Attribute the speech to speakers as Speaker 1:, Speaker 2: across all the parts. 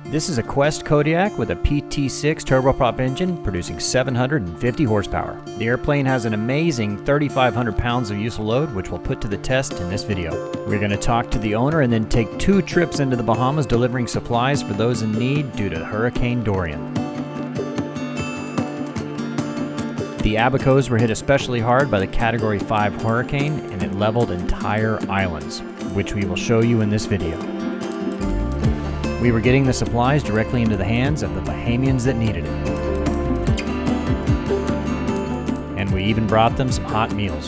Speaker 1: This is a Quest Kodiak with a PT6 turboprop engine producing 750 horsepower. The airplane has an amazing 3,500 pounds of useful load, which we'll put to the test in this video. We're going to talk to the owner and then take 2 trips into the Bahamas delivering supplies for those in need due to Hurricane Dorian. The Abacos were hit especially hard by the Category 5 hurricane, and it leveled entire islands, which we will show you in this video. We were getting the supplies directly into the hands of the Bahamians that needed it. And we even brought them some hot meals.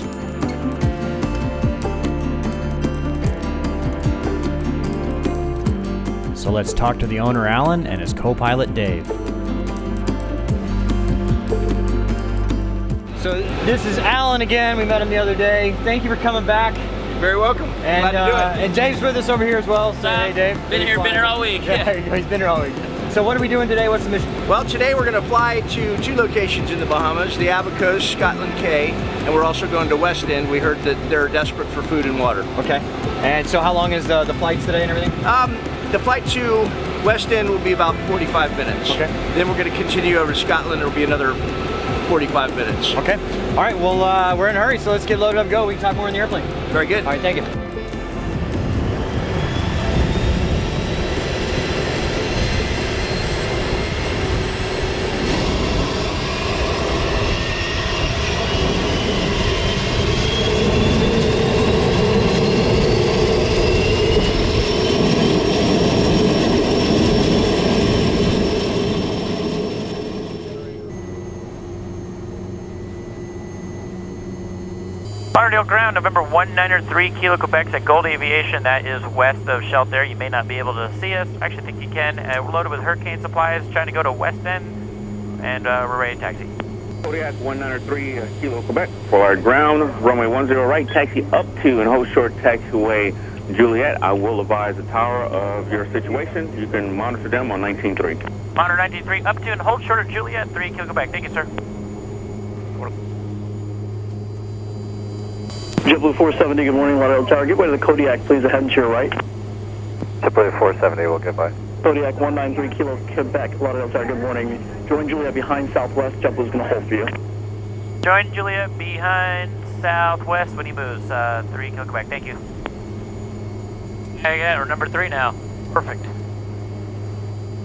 Speaker 1: So let's talk to the owner Alan and his co-pilot Dave. So this is Alan again. We met him the other day. Thank you for coming back.
Speaker 2: Very welcome.
Speaker 1: And,
Speaker 2: glad to do it.
Speaker 1: And Dave's with us over here as well. So hey, Dave.
Speaker 3: Been here all week.
Speaker 1: Yeah, there you go. He's been here all week. So what are we doing today? What's the mission?
Speaker 2: Well, today we're going to fly to 2 locations in the Bahamas, the Abacos, Scotland Cay, and we're also going to West End. We heard that they're desperate for food and water.
Speaker 1: Okay. And so how long is the flights today and everything?
Speaker 2: The flight to West End will be about 45 minutes.
Speaker 1: Okay.
Speaker 2: Then we're going to continue over to Scotland. It'll be another 45 minutes.
Speaker 1: Okay. All right. Well, we're in a hurry, so let's get loaded up and go. We can talk more in the airplane.
Speaker 2: Very good.
Speaker 1: All right. Thank you.
Speaker 3: Lauderdale ground, November 193 Kilo Quebec at Gold Aviation. That is west of Shelter. You may not be able to see us. I actually think you can. We're loaded with hurricane supplies, trying to go to West End, and we're ready to taxi.
Speaker 4: Kodiak 193 Kilo Quebec. For our ground, runway 10 right, taxi up to and hold short taxiway Juliet. I will advise the tower of your situation. You can monitor them on 19.3.
Speaker 3: Monitor 19.3 up to and hold short of Juliet, 3 Kilo Quebec. Thank you, sir.
Speaker 5: JetBlue 470, good morning, Lauderdale Tower. Get way to the Kodiak, please, ahead and to your right.
Speaker 6: JetBlue 470, we'll get by.
Speaker 5: Kodiak 193 Kilo Quebec, Lauderdale Tower, good morning. Join Juliet behind Southwest, JetBlue's going to hold for you.
Speaker 3: Join Juliet behind Southwest when he moves, 3 Kilo Quebec. Thank you. Yeah, we're number 3 now. Perfect.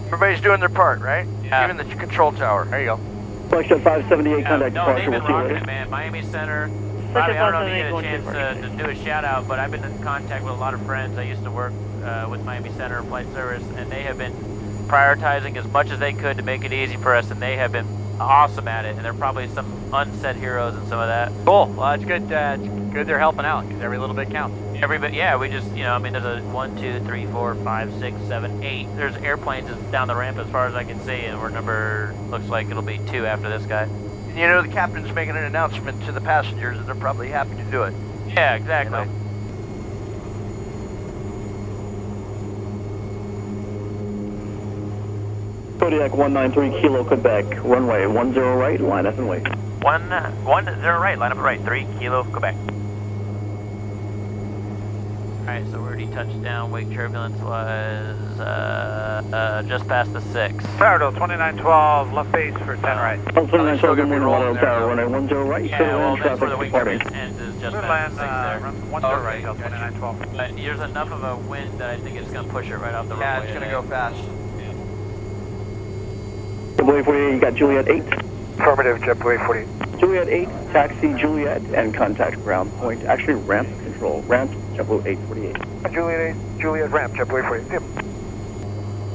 Speaker 2: Everybody's doing their part, right?
Speaker 3: Yeah.
Speaker 2: Even the control tower. There you go.
Speaker 5: Flex at 578, contact
Speaker 3: No,
Speaker 5: departure,
Speaker 3: they've been
Speaker 5: we'll see you
Speaker 3: rocking
Speaker 5: later.
Speaker 3: it, man. Miami Center. Bobby, I don't know if you get a chance to do a shout out, but I've been in contact with a lot of friends. I used to work with Miami Center Flight Service, and they have been prioritizing as much as they could to make it easy for us, and they have been awesome at it, and they're probably some unsaid heroes in some of that.
Speaker 7: Cool. Well, it's good. It's good they're helping out because every little bit counts.
Speaker 3: Everybody, yeah, we just, I mean, there's a 1, 2, 3, 4, 5, 6, 7, 8. There's airplanes down the ramp as far as I can see, and we're number, looks like it'll be 2 after this guy.
Speaker 2: You know, the captain's making an announcement to the passengers, and they're probably happy to do it.
Speaker 3: Yeah, exactly.
Speaker 2: You know?
Speaker 5: Kodiak 193 Kilo Quebec, runway 10 right, line up and wait.
Speaker 3: 1, 1, 0 right, line up right, 3 Kilo Quebec. Alright, so we already touched down. Wake turbulence was just past the 6.
Speaker 6: Lauderdale 2912, left base for 10 right.
Speaker 5: 2912, good morning, Lauderdale Tower, runway 10 right,
Speaker 3: Yeah,
Speaker 5: clear
Speaker 3: well,
Speaker 5: land,
Speaker 3: that's where the
Speaker 5: traffic
Speaker 3: wing
Speaker 5: departing.
Speaker 3: turbulence ends is just
Speaker 6: Clear
Speaker 3: past
Speaker 6: land,
Speaker 3: the 6 there.
Speaker 6: run 10 right, 2912.
Speaker 3: But there's enough of a wind that I think it's going to push it right off the runway.
Speaker 2: Yeah, it's going to go fast.
Speaker 5: JetBlue 48, you got Juliet 8.
Speaker 6: Affirmative, JetBlue 48.
Speaker 5: Juliet 8, taxi Juliet, and contact ground point, actually ramp control, ramp JetBlue 848.
Speaker 6: Juliet 8, Juliet ramp, JetBlue 48. Yep.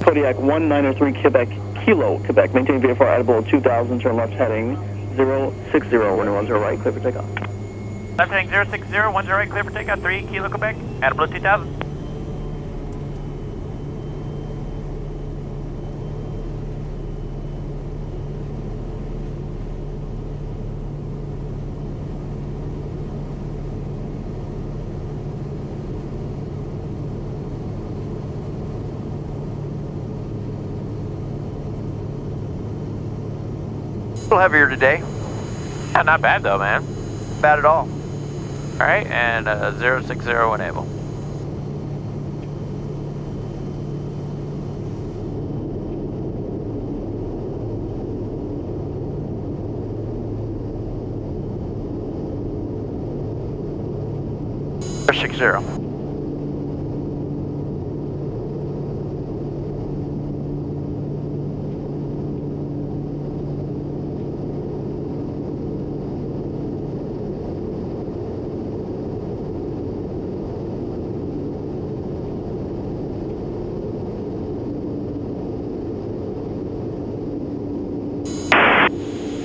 Speaker 5: Kodiak 193 Quebec, Kilo Quebec, maintain VFR at below 2000, turn left heading 060, runway 10 right, clear for takeoff.
Speaker 3: Left heading 060, 10 right, clear for takeoff, 3 Kilo Quebec, at below 2000.
Speaker 2: A little heavier today.
Speaker 3: Yeah, not bad though, man.
Speaker 2: Bad at all.
Speaker 3: Alright, and 060 enable.
Speaker 2: 60.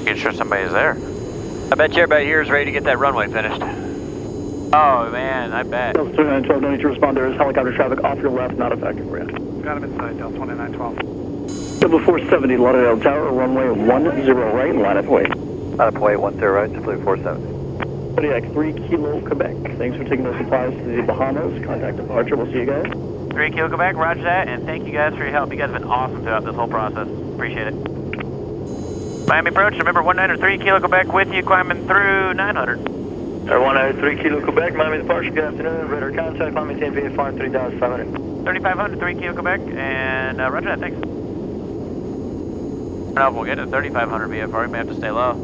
Speaker 3: Making sure somebody's there.
Speaker 7: I bet you everybody here is ready to get that runway finished.
Speaker 3: Oh man, I bet.
Speaker 5: Delta 2912, no need to respond. There is helicopter traffic off your left, not effective for you.
Speaker 6: Got him inside, Delta 2912.
Speaker 5: Double 470, Lauderdale Tower, runway 10 right, line up way.
Speaker 6: Line up way 10 right, simply 470.
Speaker 5: Kodiak 3 Kilo, Quebec. Thanks for taking those supplies to the Bahamas. Contact departure, we'll see you guys.
Speaker 3: 3 Kilo Quebec, roger that, and thank you guys for your help. You guys have been awesome throughout this whole process. Appreciate it. Miami approach, remember 193 Kilo Quebec with you, climbing through 900.
Speaker 5: 193 Kilo, Quebec, Miami departure, good afternoon. Radar contact, climb maintain VFR 3,500.
Speaker 3: 3,500, 3 Kilo Quebec, and roger that, thanks. I don't know if we'll get to 3,500 VFR, we may have to stay low.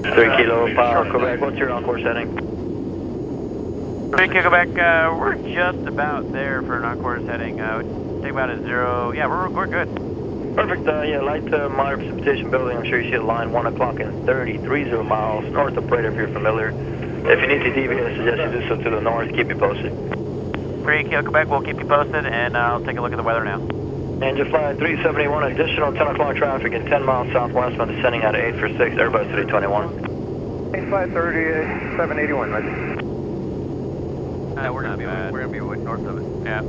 Speaker 5: 3 Kilo, Power, Quebec, what's your on-course heading?
Speaker 3: 3 Kilo Quebec, we're just about there for an on-course heading. Take about a 0, yeah, we're good.
Speaker 5: Perfect, yeah, light moderate precipitation building. I'm sure you see the line 1 o'clock and 30 miles north of Prater if you're familiar. If you need to deviate, I suggest you do so to the north. Keep you posted.
Speaker 3: 3 Kilo Quebec, we'll keep you posted, and I'll take a look at the weather now.
Speaker 5: Engine flight 371, additional 10 o'clock traffic and 10 miles southwest when descending out of 846, Airbus 321.
Speaker 6: 8530, 781, right?
Speaker 3: We're gonna be north of it. Yeah.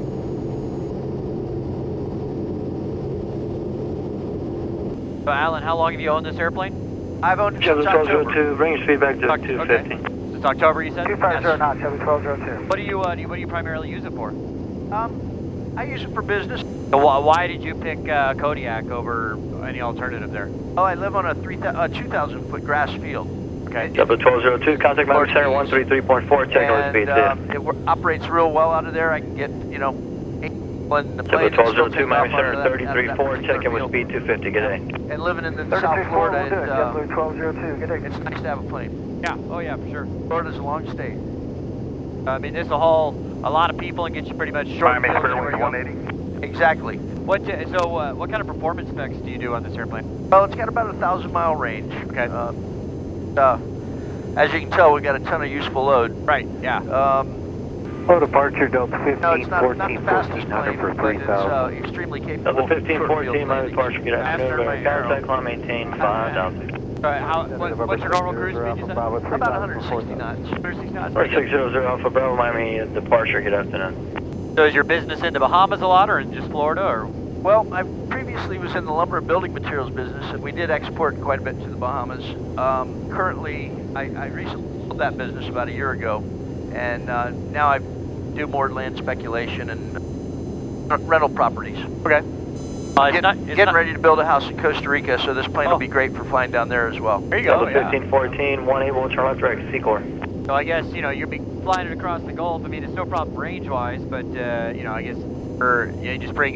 Speaker 3: So Alan, how long have you owned this airplane?
Speaker 2: I've owned it since October.
Speaker 5: Bring your speed back to 250.
Speaker 3: Okay. Since October, you said?
Speaker 6: 250 knots, Chevy 1202.
Speaker 3: What do you primarily use it for?
Speaker 2: I use it for business.
Speaker 3: So why did you pick Kodiak over any alternative there?
Speaker 2: Oh, I live on a 2,000 foot grass field.
Speaker 3: Okay.
Speaker 5: Double 1202, contact member center 133.4, check over speed there.
Speaker 2: It operates real well out of there. I can get, you know, when the plane
Speaker 5: Double
Speaker 2: is still
Speaker 5: 1202, Miami
Speaker 2: taking
Speaker 5: center
Speaker 2: off
Speaker 5: 33.4, check in with speed 250, good day.
Speaker 2: And living in the
Speaker 6: 33.4,
Speaker 2: South Florida,
Speaker 6: we'll do it. JetBlue 1202, good day.
Speaker 2: it's nice to have a plane.
Speaker 3: Yeah. Oh yeah, for sure.
Speaker 2: Florida's a long state.
Speaker 3: I mean, this will haul a lot of people and get you pretty much short.
Speaker 6: Miami
Speaker 3: field
Speaker 6: Square
Speaker 3: anywhere you
Speaker 6: 180.
Speaker 2: Exactly.
Speaker 3: What kind of performance specs do you do on this airplane?
Speaker 2: Well, it's got about a 1,000-mile range.
Speaker 3: Okay.
Speaker 2: As you can tell, we got a ton of useful load.
Speaker 3: Right. Yeah.
Speaker 6: Oh, departure Delta 15,
Speaker 2: No, it's not
Speaker 6: 14,
Speaker 2: the fastest
Speaker 6: 1400
Speaker 2: plane,
Speaker 6: for
Speaker 2: but it's
Speaker 6: 3,000.
Speaker 2: extremely capable.
Speaker 5: Double 1514, Miami departure, good
Speaker 3: Faster
Speaker 5: afternoon.
Speaker 3: by
Speaker 5: Radar
Speaker 3: arrow.
Speaker 5: contact, climb maintain 5 altitude.
Speaker 3: What's your normal cruise speed, you said?
Speaker 2: About 160 knots.
Speaker 3: 160 knots.
Speaker 5: Or 600 Alpha Bravo, Miami departure, good afternoon.
Speaker 3: So is your business in the Bahamas a lot, or in just Florida, or?
Speaker 2: Well, I previously was in the lumber and building materials business, and we did export quite a bit to the Bahamas. Currently, I recently sold that business about a year ago, and now I do more land speculation and rental properties.
Speaker 3: Okay.
Speaker 2: Getting ready to build a house in Costa Rica, so this plane will be great for flying down there as well.
Speaker 3: There you go.
Speaker 5: Delta 1514, 18, turn left direct, Secor.
Speaker 3: So I guess, you'll be flying it across the Gulf. I mean, it's no problem range-wise, but, I guess, you just bring,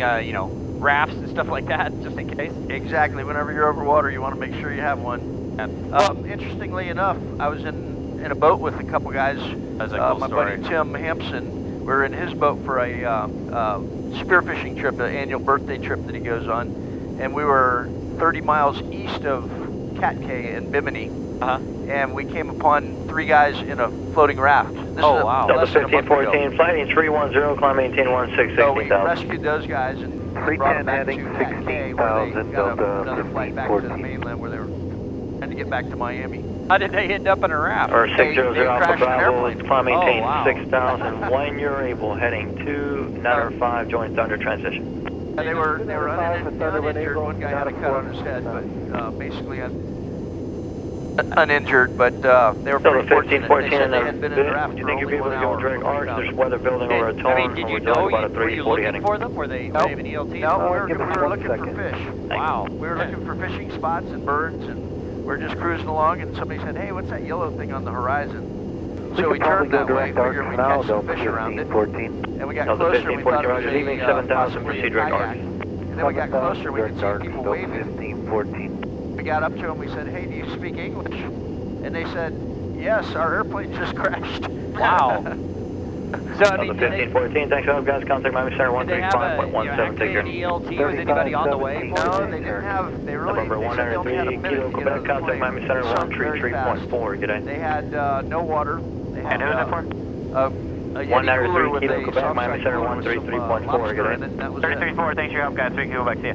Speaker 3: rafts and stuff like that, just in case.
Speaker 2: Exactly. Whenever you're over water, you want to make sure you have one.
Speaker 3: Yeah.
Speaker 2: Interestingly enough, I was in a boat with a couple guys.
Speaker 3: That's a cool
Speaker 2: my
Speaker 3: story.
Speaker 2: buddy Tim Hampson. We were in his boat for a spearfishing trip, an annual birthday trip that he goes on, and we were 30 miles east of Cat Cay in Bimini. And we came upon 3 guys in a floating raft. This
Speaker 3: Oh,
Speaker 2: is
Speaker 3: wow.
Speaker 5: Delta
Speaker 2: less than a month ago.
Speaker 5: 1514, flighting 310, climb maintain 16,
Speaker 2: So we
Speaker 5: 16,000.
Speaker 2: rescued those guys and brought them
Speaker 6: 310
Speaker 2: back
Speaker 6: heading
Speaker 2: to Cat Cay, where they
Speaker 6: 16,000,
Speaker 2: got
Speaker 6: Delta
Speaker 2: another flight back to the
Speaker 6: 1514.
Speaker 2: mainland where they were trying to get back to Miami.
Speaker 3: How did they end up in a raft?
Speaker 5: Or
Speaker 2: They
Speaker 5: 600 Alpha
Speaker 2: crashed an
Speaker 5: Bravo,
Speaker 2: airplane.
Speaker 5: climb maintain
Speaker 3: Oh, wow.
Speaker 5: 6,000. When you're able, heading 295, join Thunder transition.
Speaker 2: And they were uninjured. One guy had a cut on his head, but basically uninjured. But they were
Speaker 5: Delta
Speaker 2: pretty fortunate.
Speaker 5: 1514
Speaker 2: They said
Speaker 5: in
Speaker 2: they had been in the raft
Speaker 5: you
Speaker 2: for
Speaker 5: think you'll
Speaker 2: only
Speaker 5: be able
Speaker 2: 1
Speaker 5: to go
Speaker 2: hour.
Speaker 5: direct
Speaker 2: before we
Speaker 5: arc?
Speaker 2: found
Speaker 5: There's
Speaker 2: them.
Speaker 5: weather building over a tone.
Speaker 3: I mean, did you
Speaker 5: we're doing about a
Speaker 3: were you
Speaker 5: 340
Speaker 3: looking
Speaker 5: heading.
Speaker 3: for them? Were they have an ELT?
Speaker 2: No, we
Speaker 6: give us
Speaker 2: were
Speaker 6: 1
Speaker 2: looking for
Speaker 6: second.
Speaker 2: fish.
Speaker 3: Wow.
Speaker 2: We were looking for fishing spots and birds, and we're just cruising along, and somebody said, "Hey, what's that yellow thing on the horizon?" So we turned that way, figured we'd catch some fish around it,
Speaker 6: 14.
Speaker 2: and we got
Speaker 5: Delta
Speaker 2: closer, and we thought it
Speaker 5: 1514,
Speaker 2: was
Speaker 5: Roger, leaving 7,000,
Speaker 2: possibly
Speaker 5: proceed
Speaker 2: a
Speaker 5: direct arc.
Speaker 2: kayak. And then we got closer, and we could see people waving.
Speaker 6: 1514.
Speaker 2: We got up to them, we said, "Hey, do you speak English?" And they said, "Yes, our airplane just crashed."
Speaker 3: Wow.
Speaker 7: So, I mean,
Speaker 5: the 1514, thanks for help, guys. Contact Miami Center 135.17, take care.
Speaker 7: ELT with anybody on the way?
Speaker 2: No, they didn't have, they really,
Speaker 5: Number
Speaker 2: they said they only had a
Speaker 5: 103,
Speaker 2: minute
Speaker 5: Kilo
Speaker 2: to get out
Speaker 5: Quebec,
Speaker 2: of the
Speaker 5: contact
Speaker 2: plane.
Speaker 5: Miami Center
Speaker 2: It sunk very fast.
Speaker 5: 133.4, g'day.
Speaker 2: They had no water. They had,
Speaker 3: And who's that for?
Speaker 2: a Yeti cooler with
Speaker 5: 193 Kilo
Speaker 2: a
Speaker 5: Quebec,
Speaker 2: soft
Speaker 5: Miami
Speaker 2: side
Speaker 5: Center
Speaker 2: cooler with some
Speaker 5: 133.4,
Speaker 2: lobster
Speaker 5: g'day.
Speaker 2: in it, and that was it.
Speaker 3: 33.4, thanks for your help, guys. 3 Quebec, see ya.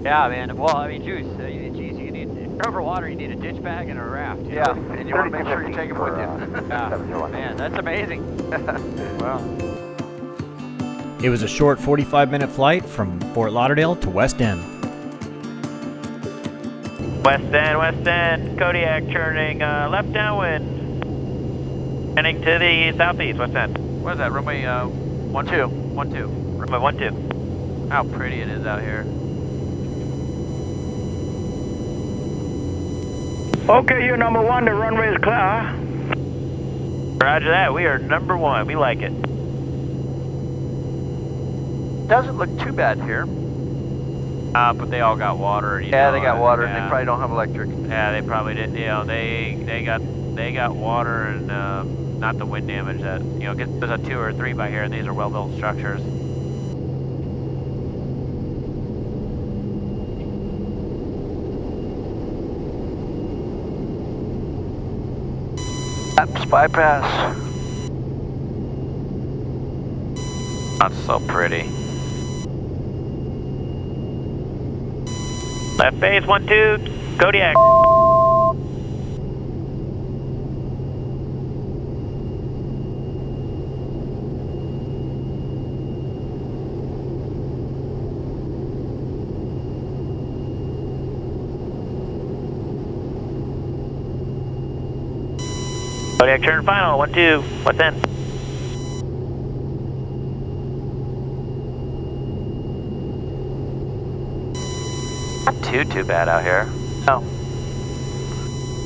Speaker 7: Yeah, man. Well, I mean, Juice, geez, you need, if you're over water, you need a ditch bag and a raft. You
Speaker 2: Yeah,
Speaker 7: know?
Speaker 2: and you want to make sure you take them with you.
Speaker 7: Yeah. Man, that's amazing. Wow.
Speaker 1: It was a short 45-minute flight from Fort Lauderdale to West End.
Speaker 3: West End, Kodiak turning left downwind. Heading to the southeast, West End.
Speaker 2: What is that, runway 12?
Speaker 3: Runway 12.
Speaker 7: How pretty it is out here.
Speaker 5: Okay, you're number 1, the runway is clear.
Speaker 3: Roger that, we are number 1, we like it.
Speaker 2: Doesn't look too bad here.
Speaker 3: But they all got water.
Speaker 2: Yeah, they got water, and
Speaker 3: yeah.
Speaker 2: they probably don't have electric.
Speaker 3: Yeah, they probably did. You know, they got water and not the wind damage that, you know, there's a 2 or 3 by here. These are well-built structures.
Speaker 2: Apps bypass.
Speaker 3: Not so pretty. Left base 12, Kodiak. Kodiak turn final, 12, what's in? Not too bad out here.
Speaker 2: No.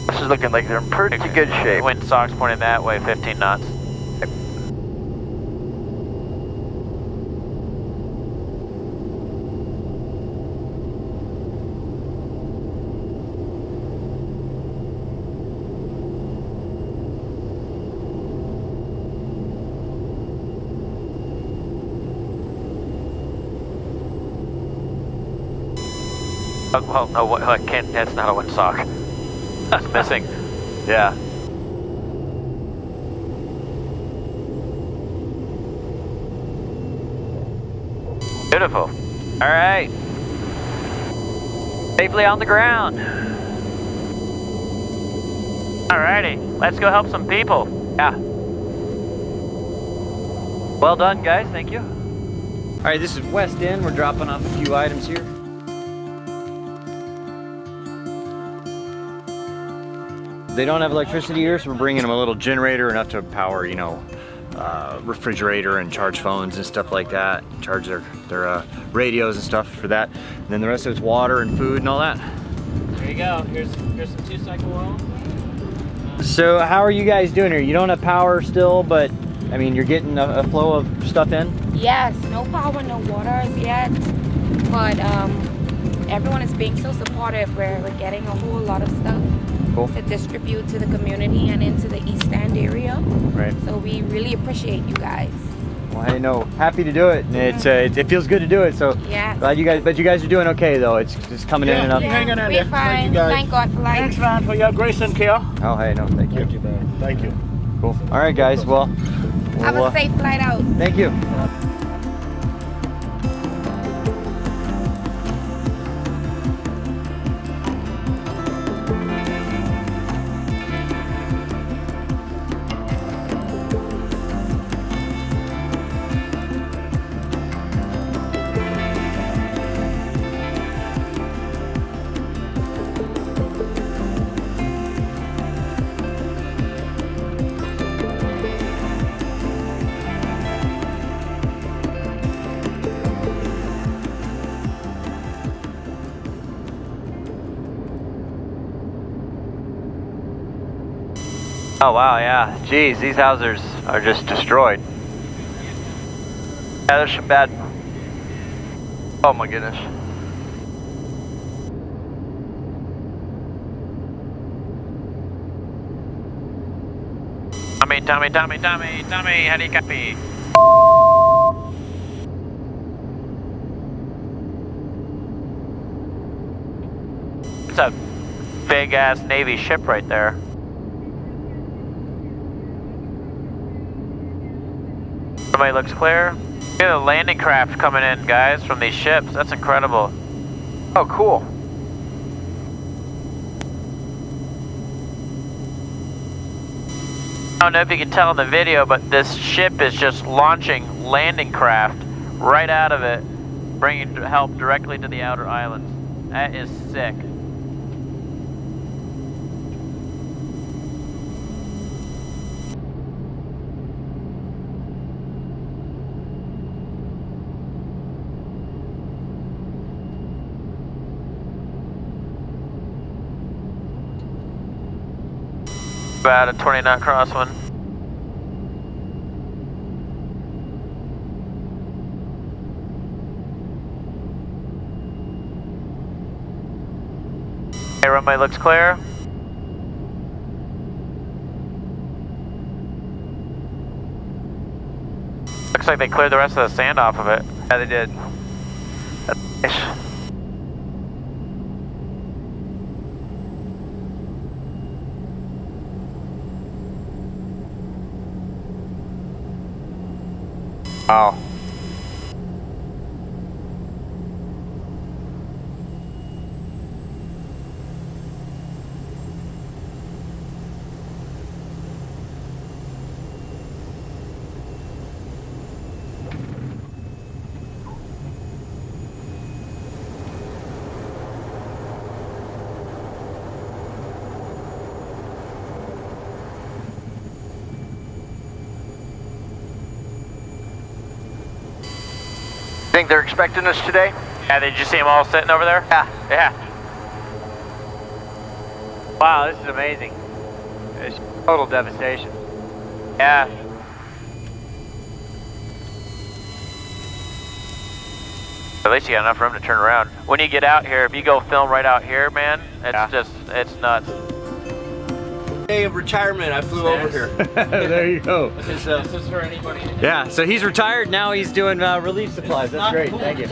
Speaker 2: This is looking like they're in pretty good shape.
Speaker 3: Wind socks pointing that way, 15 knots. Oh, well, no, I can't, that's not a wind sock. That's missing. Yeah. Beautiful.
Speaker 7: All right. Safely on the ground.
Speaker 3: Alrighty, let's go help some people.
Speaker 7: Yeah. Well done, guys. Thank you.
Speaker 1: All right, this is West End. We're dropping off a few items here. They don't have electricity here, so we're bringing them a little generator, enough to power, you know, refrigerator and charge phones and stuff like that. Charge their radios and stuff for that. And then the rest of it's water and food and all that.
Speaker 7: There you go. Here's some 2-cycle oil.
Speaker 1: So how are you guys doing here? You don't have power still, but I mean, you're getting a flow of stuff in?
Speaker 8: Yes, no power, no water as yet, but everyone is being so supportive. We're getting a whole lot of stuff to distribute to the community and into the East End area.
Speaker 1: Right.
Speaker 8: So we really appreciate you guys.
Speaker 1: Well, I know, happy to do it. And it feels good to do it. So
Speaker 8: Yeah.
Speaker 1: glad you guys, but you guys are doing okay though. It's just coming in enough.
Speaker 8: Yeah, we're fine. Thank God for life.
Speaker 5: Thanks, man, for your grace and care.
Speaker 1: Oh, hey, no, thank you.
Speaker 5: Thank you, man. Thank you.
Speaker 1: Cool. All right, guys. Well,
Speaker 8: Have a safe flight out.
Speaker 1: thank you.
Speaker 7: Oh wow, yeah. Geez, these housers are just destroyed.
Speaker 2: Yeah, there's some bad. Oh my goodness.
Speaker 3: I mean, Tommy, how do you copy? It's a big ass Navy ship right there. Everybody looks clear. Look at the landing craft coming in, guys, from these ships. That's incredible.
Speaker 2: Oh, cool.
Speaker 3: I don't know if you can tell in the video, but this ship is just launching landing craft right out of it, bringing help directly to the outer islands. That is sick. About a 20-knot crosswind. Okay, runway looks clear. Looks like they cleared the rest of the sand off of it.
Speaker 2: Yeah, they did. That's nice. Wow. Think they're expecting us today?
Speaker 3: Yeah, did you see them all sitting over there?
Speaker 2: Yeah.
Speaker 7: Wow, this is amazing. It's total devastation.
Speaker 3: Yeah. At least you got enough room to turn around. When you get out here, if you go film right out here, man, it's it's nuts.
Speaker 9: Day of retirement, I flew over here.
Speaker 1: There you go.
Speaker 9: This is for anybody.
Speaker 1: Yeah, so he's retired, now he's doing relief supplies. That's great, thank you.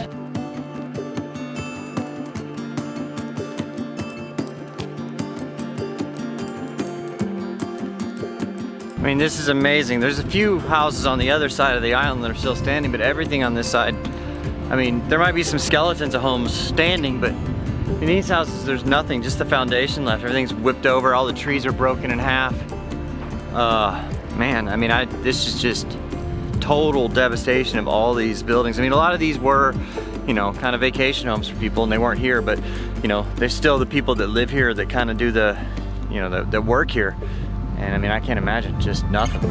Speaker 1: I mean, this is amazing. There's a few houses on the other side of the island that are still standing, but everything on this side, I mean, there might be some skeletons of homes standing, but in these houses, there's nothing, just the foundation left. Everything's whipped over, all the trees are broken in half. Man, I mean, this is just total devastation of all these buildings. I mean, a lot of these were, you know, kind of vacation homes for people and they weren't here, but, you know, there's still the people that live here that kind of do the, you know, the work here. And I mean, I can't imagine, just nothing.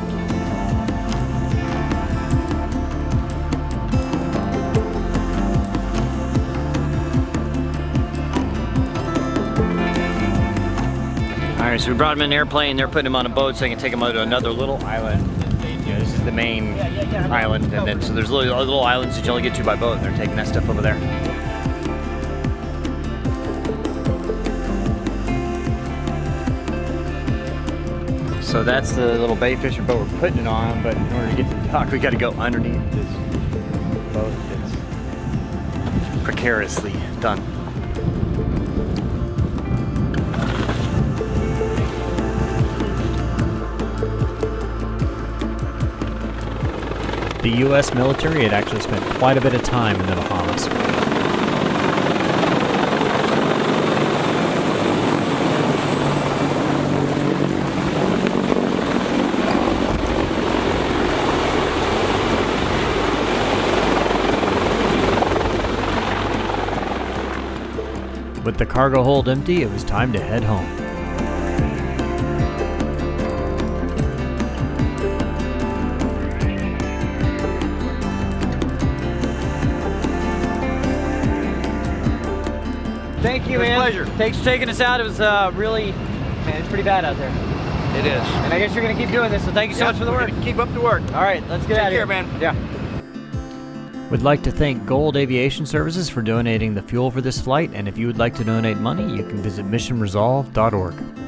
Speaker 1: All right, so we brought him in an airplane. They're putting him on a boat so they can take him out to another little island. You know, this is the main island, and then so there's little islands that you only get to by boat, and they're taking that stuff over there. So that's the little bay fisher boat we're putting it on, but in order to get to the dock, we got to go underneath this boat that's precariously done. The U.S. military had actually spent quite a bit of time in the Bahamas. With the cargo hold empty, it was time to head home. Thank you, man. Pleasure. Thanks for taking us out. It was really, man, it's pretty bad out there.
Speaker 9: It is.
Speaker 1: And I guess you're going to keep doing this, so thank you so much for the work.
Speaker 9: Keep up the work.
Speaker 1: All right, let's get out of here.
Speaker 9: Take care, man.
Speaker 1: Yeah. We'd like to thank Gold Aviation Services for donating the fuel for this flight, and if you would like to donate money, you can visit missionresolve.org.